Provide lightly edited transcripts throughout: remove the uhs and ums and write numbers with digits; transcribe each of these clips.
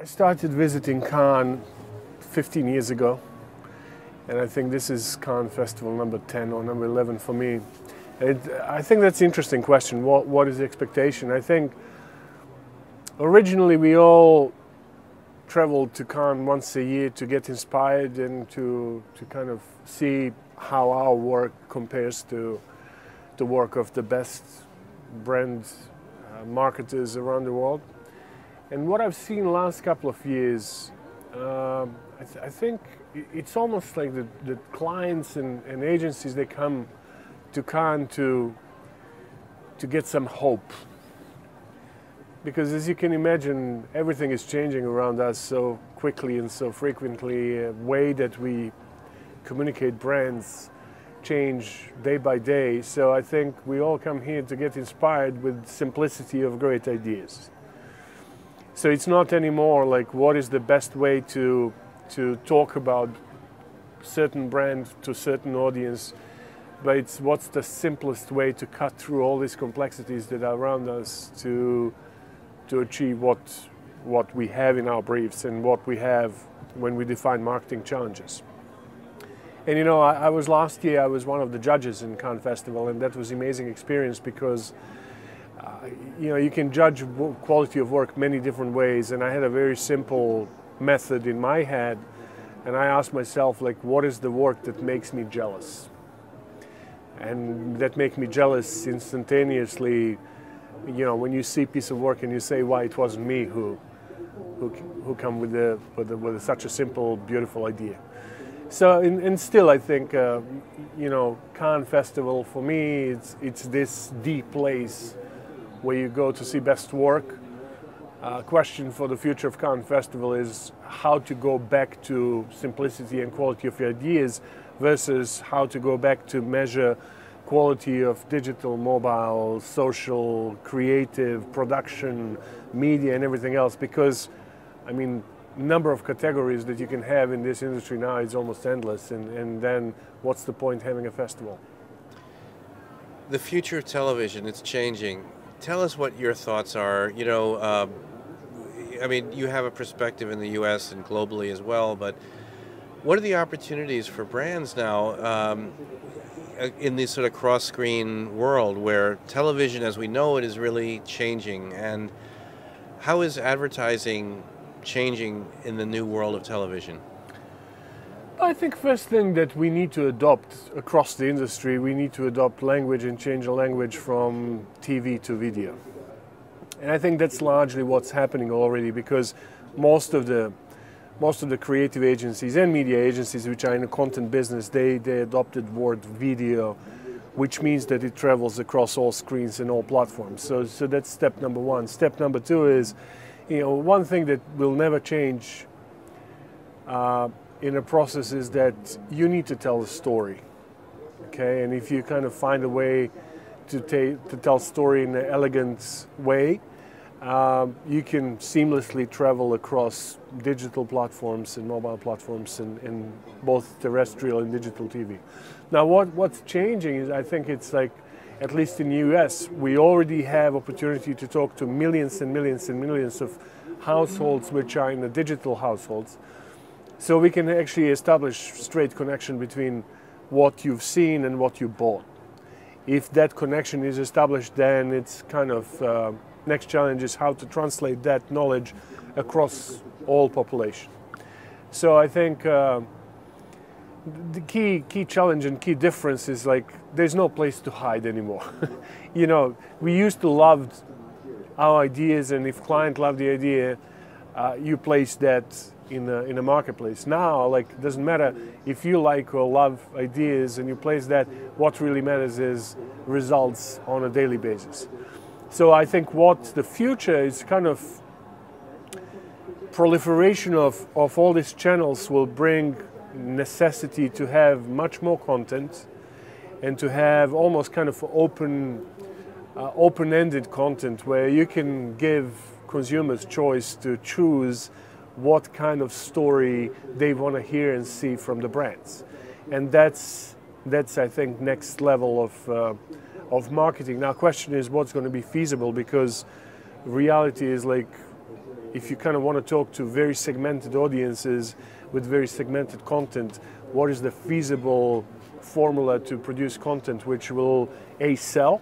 I started visiting Cannes 15 years ago, and I think this is Cannes Festival number 10 or number 11 for me. I think that's an interesting question. What is the expectation? I think originally we all traveled to Cannes once a year to get inspired and to kind of see how our work compares to the work of the best brand marketers around the world. And what I've seen the last couple of years, I think it's almost like the clients and agencies, they come to Cannes to get some hope. Because as you can imagine, everything is changing around us so quickly and so frequently. A way that we communicate brands change day by day. So I think we all come here to get inspired with simplicity of great ideas. So it's not anymore like what is the best way to talk about certain brand to certain audience, but it's what's the simplest way to cut through all these complexities that are around us to achieve what we have in our briefs and what we have when we define marketing challenges. And you know, I was last year, I was one of the judges in Cannes Festival, and that was an amazing experience because you know, you can judge quality of work many different ways, and I had a very simple method in my head, and I asked myself, like, what is the work that makes me jealous? And that makes me jealous instantaneously, you know, when you see a piece of work and you say, why it wasn't me who come with such a simple, beautiful idea. So, and still, I think, you know, Cannes Festival for me, it's this deep place where you go to see best work. Question for the future of Cannes Festival is how to go back to simplicity and quality of your ideas versus how to go back to measure quality of digital, mobile, social, creative, production, media and everything else. Because, I mean, number of categories that you can have in this industry now is almost endless, and then what's the point having a festival? The future of television, it's changing. Tell us what your thoughts are. You know, I mean, you have a perspective in the US and globally as well, but what are the opportunities for brands now in this sort of cross-screen world where television as we know it is really changing? And how is advertising changing in the new world of television? I think first thing that we need to adopt across the industry, we need to adopt language and change the language from TV to video. And I think that's largely what's happening already, because most of the creative agencies and media agencies which are in the content business, they adopted word video, which means that it travels across all screens and all platforms. So that's step number one. Step number two is, you know, one thing that will never change in a process is that you need to tell a story, okay? And if you kind of find a way to tell a story in an elegant way, you can seamlessly travel across digital platforms and mobile platforms and both terrestrial and digital TV. Now what's changing is, I think it's like, at least in the US, we already have opportunity to talk to millions and millions and millions of households which are in the digital households. So we can actually establish straight connection between what you've seen and what you bought. If that connection is established, then it's kind of, next challenge is how to translate that knowledge across all population. So I think the key challenge and key difference is like, there's no place to hide anymore. You know, we used to love our ideas, and if client loved the idea, you place that in a marketplace. Now, like, it doesn't matter if you like or love ideas and you place that, what really matters is results on a daily basis. So I think what the future is kind of proliferation of all these channels will bring necessity to have much more content and to have almost kind of open-ended content where you can give consumers choice to choose what kind of story they want to hear and see from the brands. And that's I think next level of marketing. Now question is what's going to be feasible, because reality is like if you kind of want to talk to very segmented audiences with very segmented content, what is the feasible formula to produce content which will A, sell,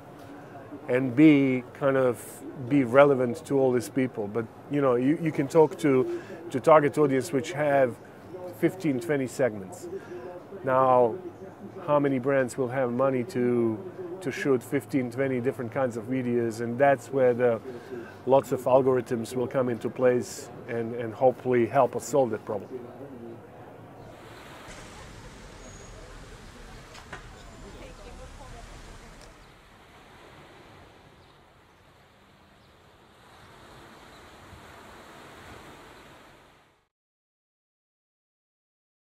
and B, kind of be relevant to all these people. But you can talk to target audience which have 15, 20 segments. Now, how many brands will have money to shoot 15, 20 different kinds of videos? And that's where lots of algorithms will come into place and hopefully help us solve that problem.